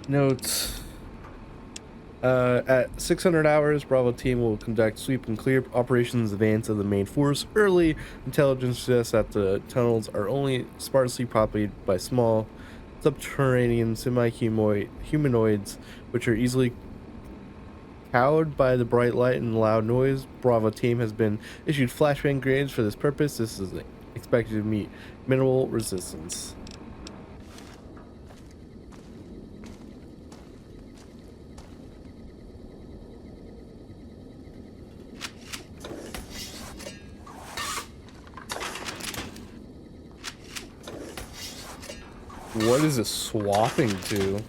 Note, at 600 hours, Bravo team will conduct sweep and clear operations advance of the main force. Early intelligence suggests that the tunnels are only sparsely populated by small subterranean semi-humanoids, which are easily cowed by the bright light and loud noise. Bravo team has been issued flashbang grenades for this purpose. This is expected to meet minimal resistance. What is it swapping to?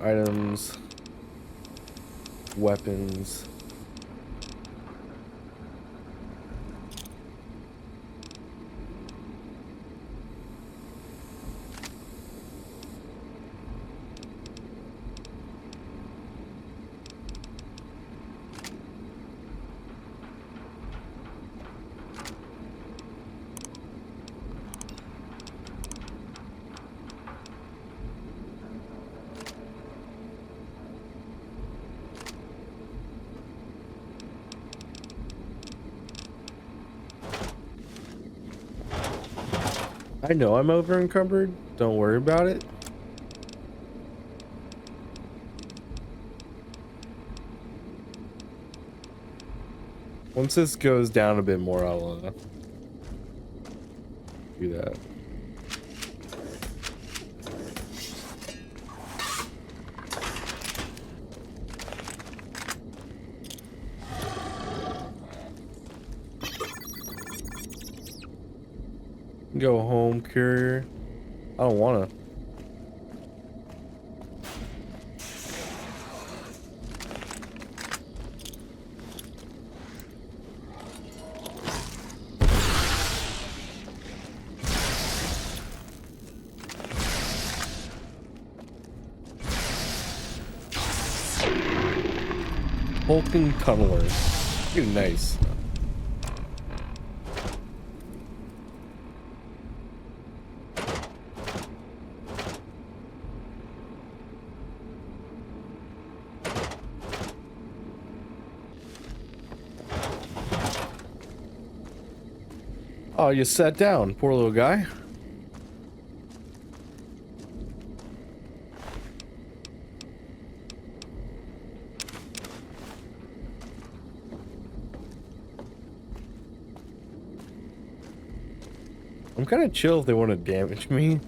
Items, weapons. I know I'm over encumbered. Don't worry about it. Once this goes down a bit more, I'll do that. Go home, courier. I don't wanna. Hulking tunneler. Pretty nice. Oh, you sat down, poor little guy. I'm kind of chill if they want to damage me.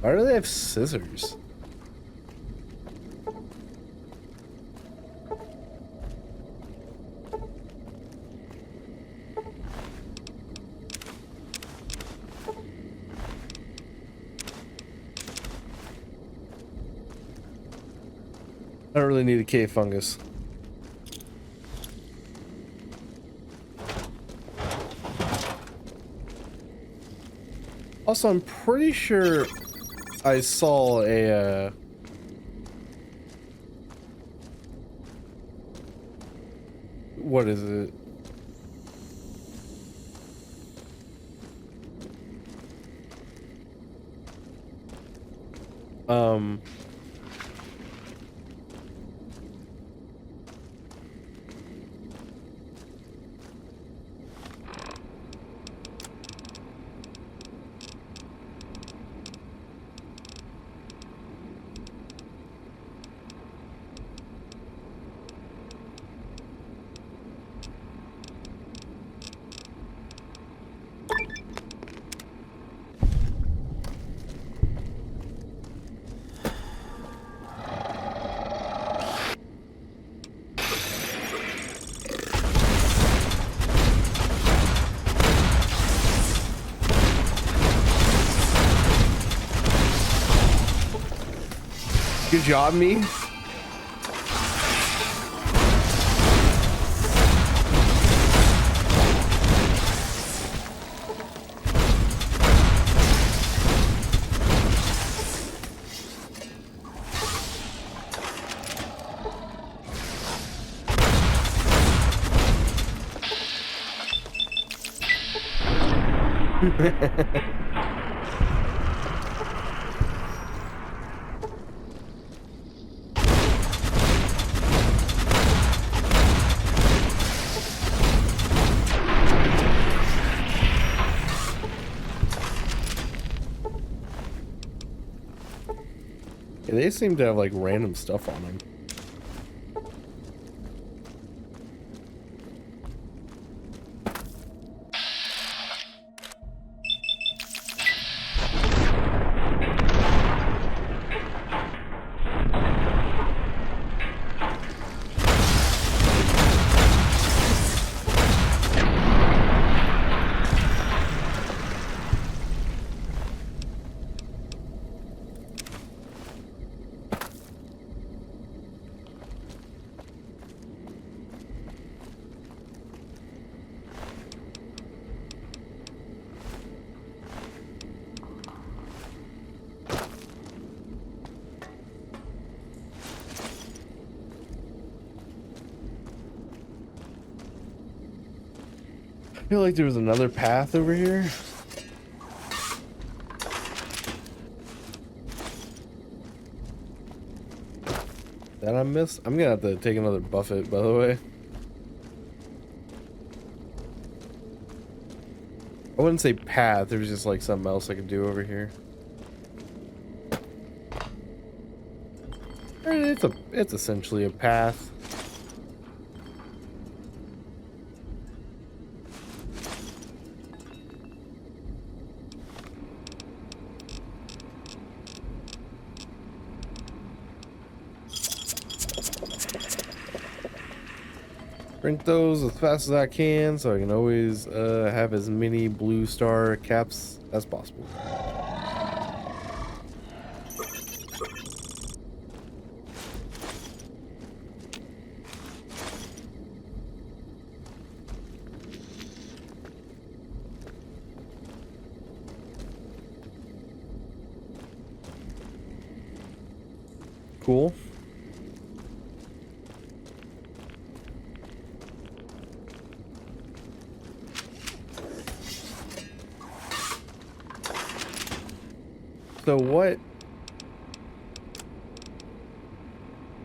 Why do they have scissors? I don't really need a cave fungus. Also, I'm pretty sure I saw a what is it? Um Good job, me. Yeah, they seem to have like random stuff on them. I feel like there was another path over here. That I missed? I'm gonna have to take another buffet, by the way. I wouldn't say path, there was just like something else I could do over here. It's essentially a path. Drink those as fast as I can so I can always have as many blue star caps as possible. Cool. So what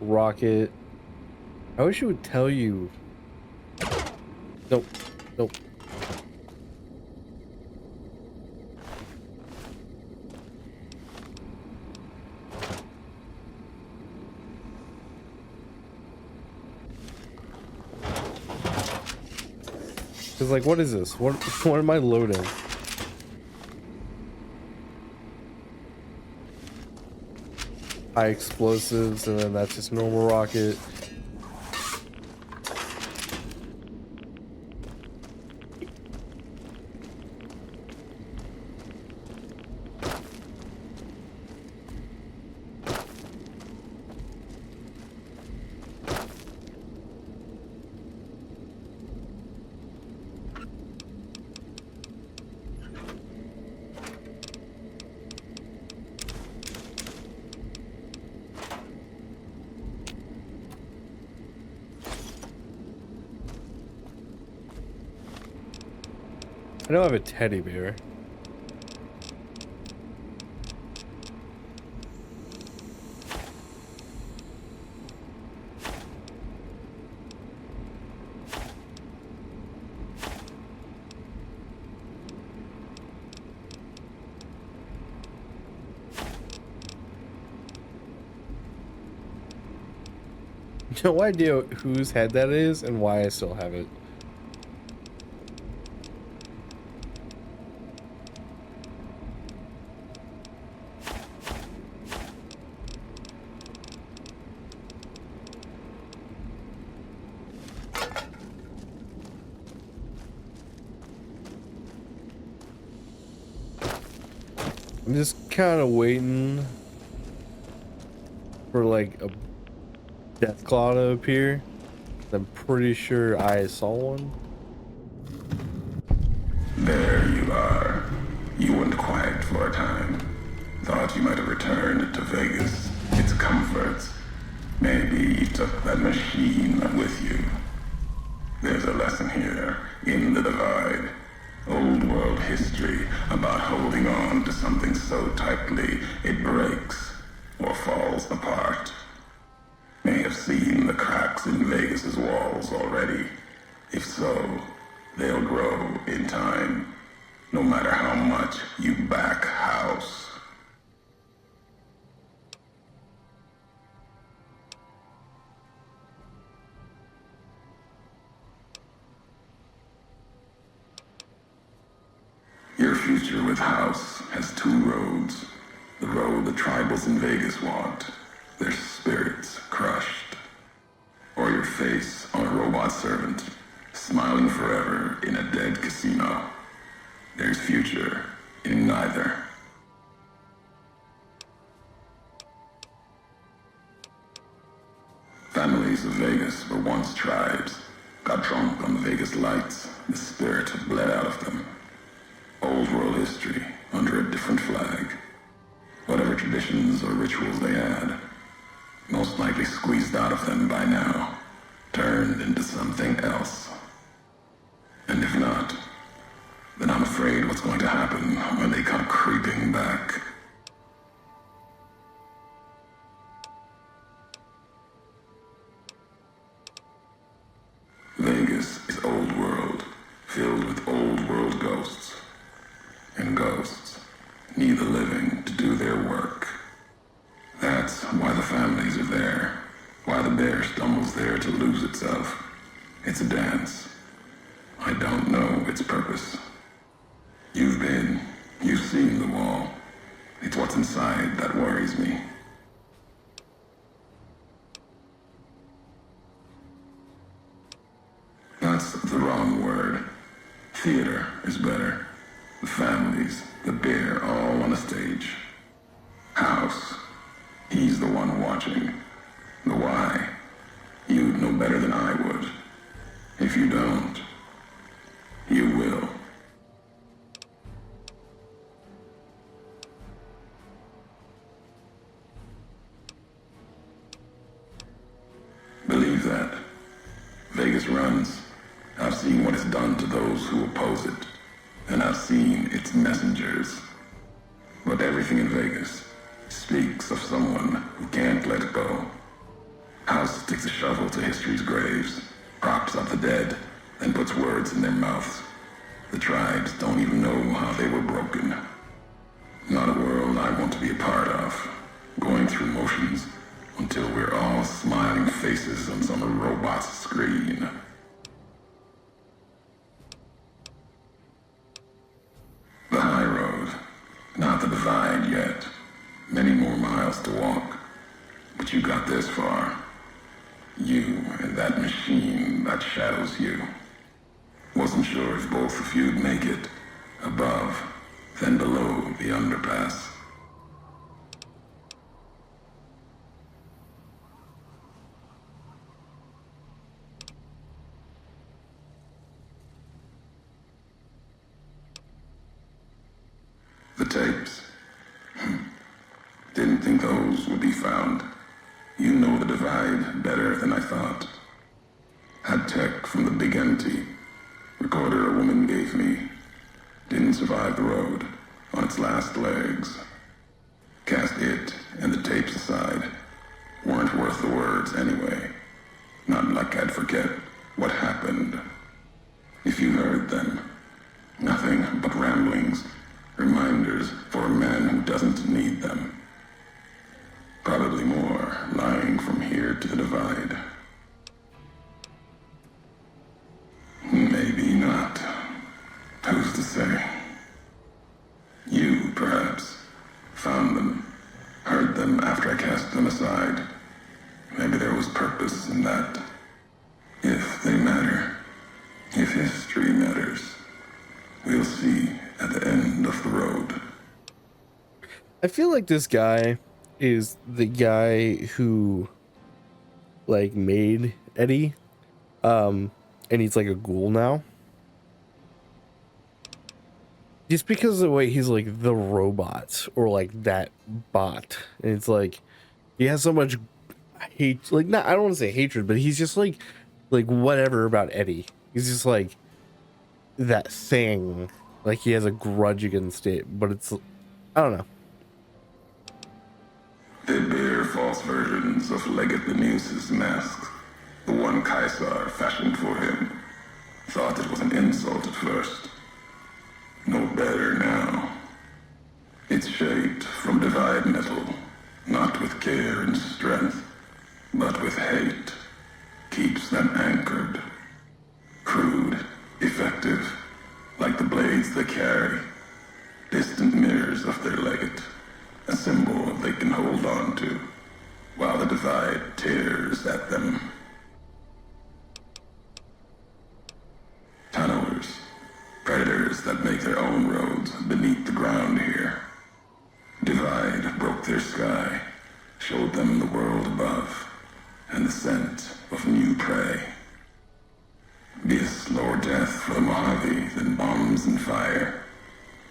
rocket? I wish it would tell you. Nope. Nope. Cause like, what is this? What am I loading? High explosives, and then that's just normal rocket. I know I have a teddy bear. No idea whose head that is and why I still have it. I'm just kind of waiting for like a death claw to appear. I'm pretty sure I saw one. There you are. You went quiet for a time. Thought you might have returned to Vegas, its comforts. Maybe you took that machine with you. There's a lesson here, in the Divide. Old world history about holding on to something so tightly it breaks or falls apart. May have seen the cracks in Vegas's walls already. If so, they'll grow in time, no matter how much you back house. Your future with House has two roads. The road the tribals in Vegas want, their spirits crushed. Or your face on a robot servant, smiling forever in a dead casino. There's future in neither. Families of Vegas were once tribes. Got drunk on the Vegas lights, the spirit bled out of them. Old world history under a different flag. Whatever traditions or rituals they had, most likely squeezed out of them by now, turned into something else. And if not, then I'm afraid what's going to happen when they come creeping back. Vegas is old world, filled with old world ghosts. And ghosts need the living to do their work. That's why the families are there, why the bear stumbles there to lose itself. It's a dance. I don't know its purpose. You've seen the wall. It's what's inside that worries me. That's the wrong word. Theater is better. The families, the bear, all on a stage. House. He's the one watching. The why. You'd know better than I would. If you don't, you will. Believe that. Vegas runs. I've seen what it's done to those who oppose it. And I've seen its messengers. But everything in Vegas speaks of someone who can't let it go. House sticks a shovel to history's graves, props up the dead, then puts words in their mouths. The tribes don't even know how they were broken. Not a world I want to be a part of. Going through motions until we're all smiling faces on some robot's screen. The high road. Not the divide yet. Many more miles to walk. But you got this far. You and that machine that shadows you. Wasn't sure if both of you'd make it. Above, then below the underpass. The tapes. Didn't think those would be found. You know the divide better than I thought. Had tech from the big empty. Recorder a woman gave me. Didn't survive the road. On its last legs. Cast it and the tapes aside. Weren't worth the words anyway. Not like I'd forget what happened. If you heard them. Nothing but ramblings. Reminders for a man who doesn't need them. Probably more lying from here to the divide. Maybe not. Who's to say? You, perhaps, found them, heard them after I cast them aside. Maybe there was purpose in that. If they matter, if history matters, we'll see at the end of the road. I feel like this guy is the guy who like made Eddie, and he's like a ghoul now. Just because of the way he's like the robot or like that bot, and it's like he has so much hate, like not I don't want to say hatred, but he's just like whatever about Eddie. He's just like that thing, like he has a grudge against it, but it's I don't know. They bear false versions of Legate Beneus's mask, the one Caesar fashioned for him. Thought it was an insult at first. No better now. It's shaped from divide metal, not with care and strength, but with hate. Keeps them anchored. Crude, effective, like the blades they carry. Distant mirrors of their legate, a symbol they can hold on to, while the divide tears at them. Tunnelers, predators that make their own roads beneath the ground here. Divide broke their sky, showed them the world above, and the scent of new prey. Be a slower death for the Mojave than bombs and fire,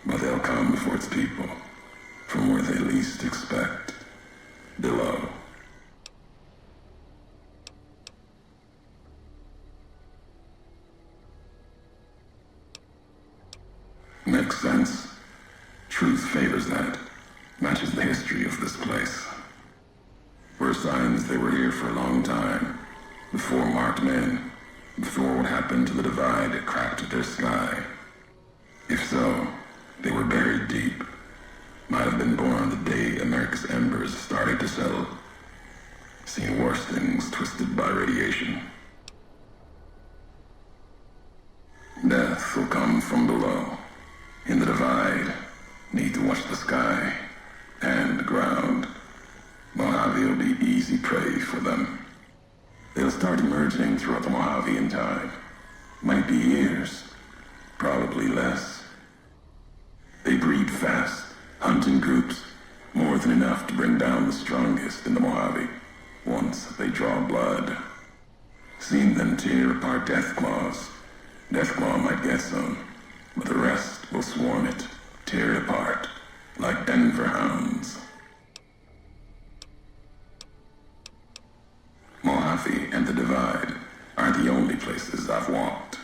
but they'll come for its people, from where they least expect, below. Makes sense. Truth favors that. Matches the history of this place. Were signs they were here for a long time. Before marked men. Before what happened to the divide cracked their sky. If so, they were buried deep. Might have been born the day America's embers started to settle. Seen worse things twisted by radiation. Death will come from below. In the divide, need to watch the sky and the ground. Mojave will be easy prey for them. They'll start emerging throughout the Mojave in time. Might be years, probably less. They breed fast, hunt in groups, more than enough to bring down the strongest in the Mojave, once they draw blood. Seen them tear apart Deathclaws. Deathclaw might get some, but the rest will swarm it, tear it apart, like Denver hounds. Mojave and the Divide are the only places I've walked.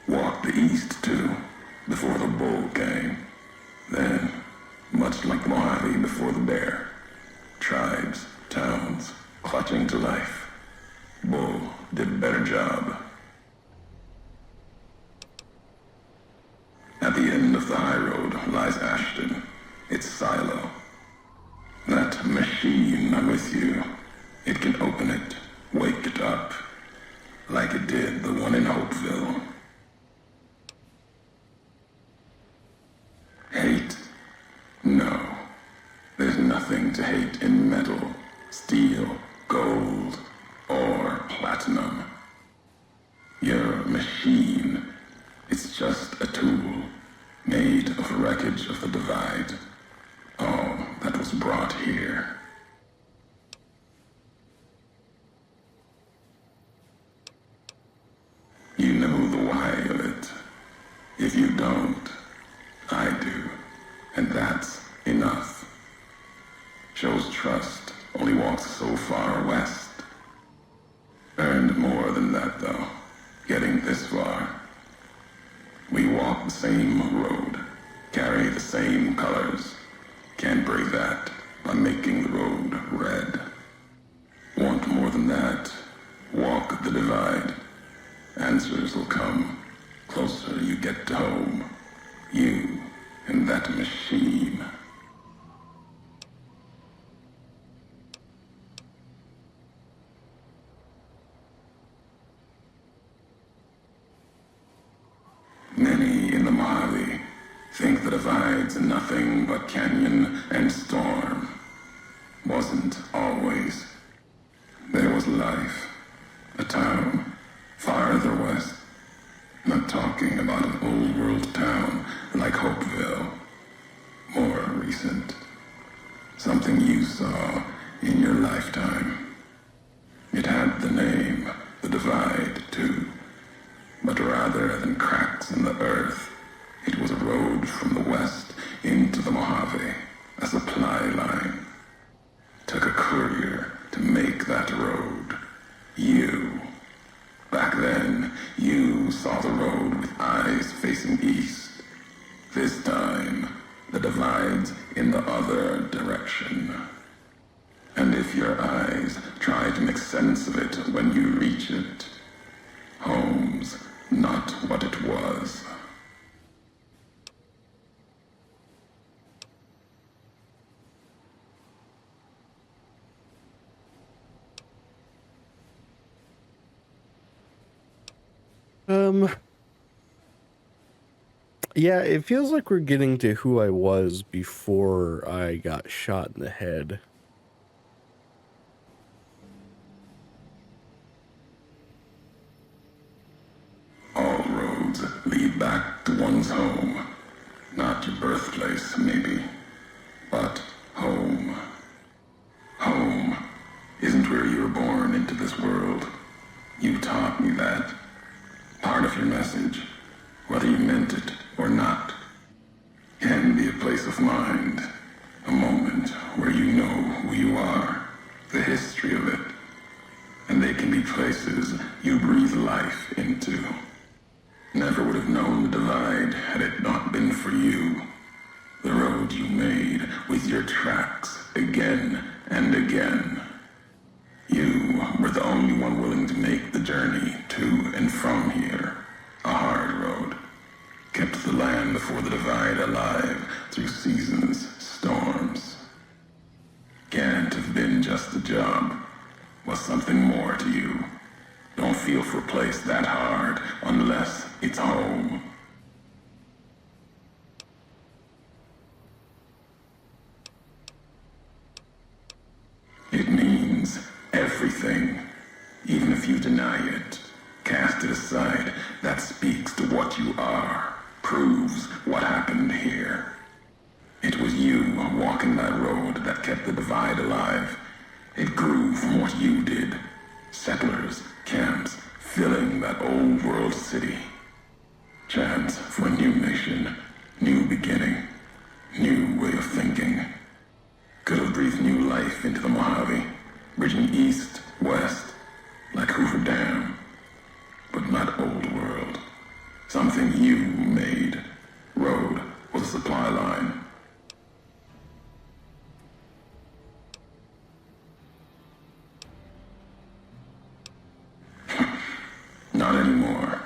Walked the east, too, before the bull came. Then, much like Mojave before the bear, tribes, towns, clutching to life. Bull did a better job. At the end of the high road lies Ashton, its silo. That machine, I'm with you. It can open it, wake it up, like it did the one in Hopeville. Hate? No. There's nothing to hate in metal, steel, gold, or platinum. You're a machine. It's just a tool, made of wreckage of the Divide. All that was brought here. You know the why of it. If you don't, I do. And that's enough. Shows trust, only walks so far west. Earned more than that, though, getting this far. We walk the same road, carry the same colors. Can't break that by making the road red. Want more than that? Walk the Divide. Answers will come. Closer you get to home. You and that machine. Many in the Mojave think the Divide's nothing but canyon and storm. Wasn't always. There was life. A town farther west. Not talking about an old world town like Hopeville. More recent. Something you saw lifetime. It had the name, the Divide, too. But rather than cracks in the earth, it was a road from the west into the Mojave, a supply line. Took a courier to make that road. You. Back then, you saw the road with eyes facing east. This time, the divide's in the other direction. And if your eyes try to make sense of it when you reach it, home's not what it was. Yeah, it feels like we're getting to who I was before I got shot in the head. All roads lead back to one's home. Not your birthplace, maybe, but home. Home isn't where you were born into this world. You taught me that. Part of your message, whether you meant it or not, can be a place of mind, a moment where you know who you are, the history of it, and they can be places you breathe life into. Never would have known the Divide had it not been for you. The road you made with your tracks again and again. You were the only one willing to make the journey to and from here. A hard road. Kept the land before the Divide alive through seasons, storms. Can't have been just a job. Was something more to you. Don't feel for a place that hard unless it's home. It means everything. Even if you deny it, cast it aside, that speaks to what you are, proves what happened here. It was you walking that road that kept the Divide alive. It grew from what you did. Settlers, camps, filling that old world city. Chance for a new nation, new beginning, new way of thinking. Could have breathed new life into the Mojave, bridging east, west, like Hoover Dam. But not old world. Something you made. Road was a supply line. Not anymore.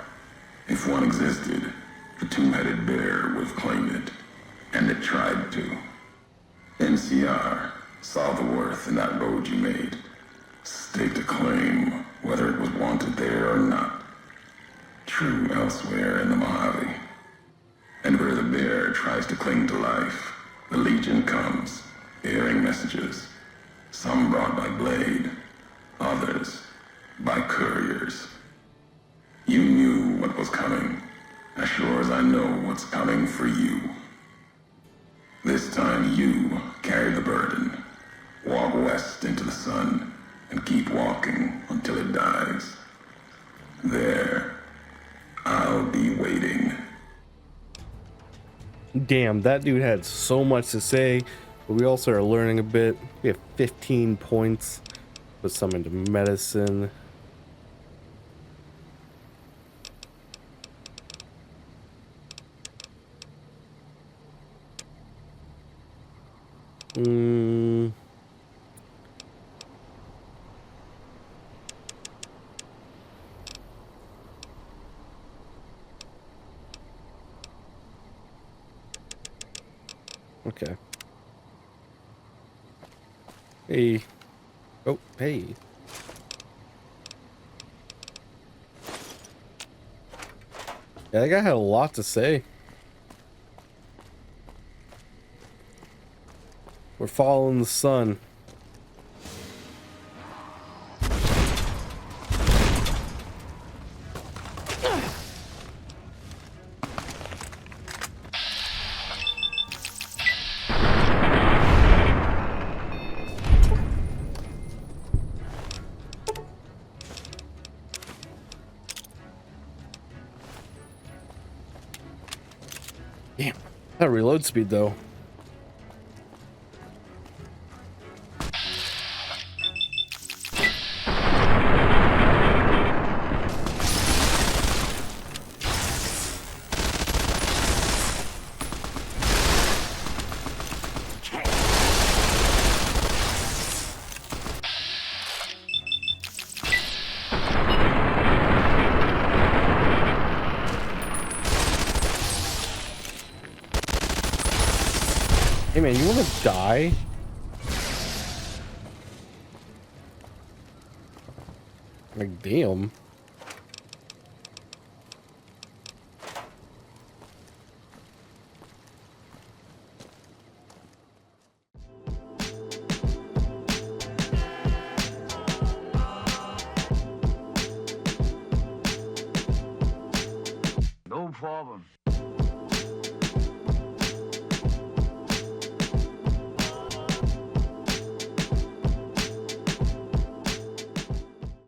If one existed, the two-headed bear would have claimed it. And it tried to. NCR saw the worth in that road you made. Staked a claim, whether it was wanted there or not. True elsewhere in the Mojave. And where the bear tries to cling to life, the Legion comes, bearing messages. Some brought by blade, others by couriers. You knew what was coming, as sure as I know what's coming for you. This time you carry the burden. Walk west into the sun, and keep walking until it dies. There, I'll be waiting. Damn, that dude had so much to say, but we also are learning a bit. We have 15 points. Put some into medicine. Okay. Hey. Oh, hey. Yeah, that guy had a lot to say. We're following the sun. Damn. That reload speed though. Hey man, you wanna die? Like, damn.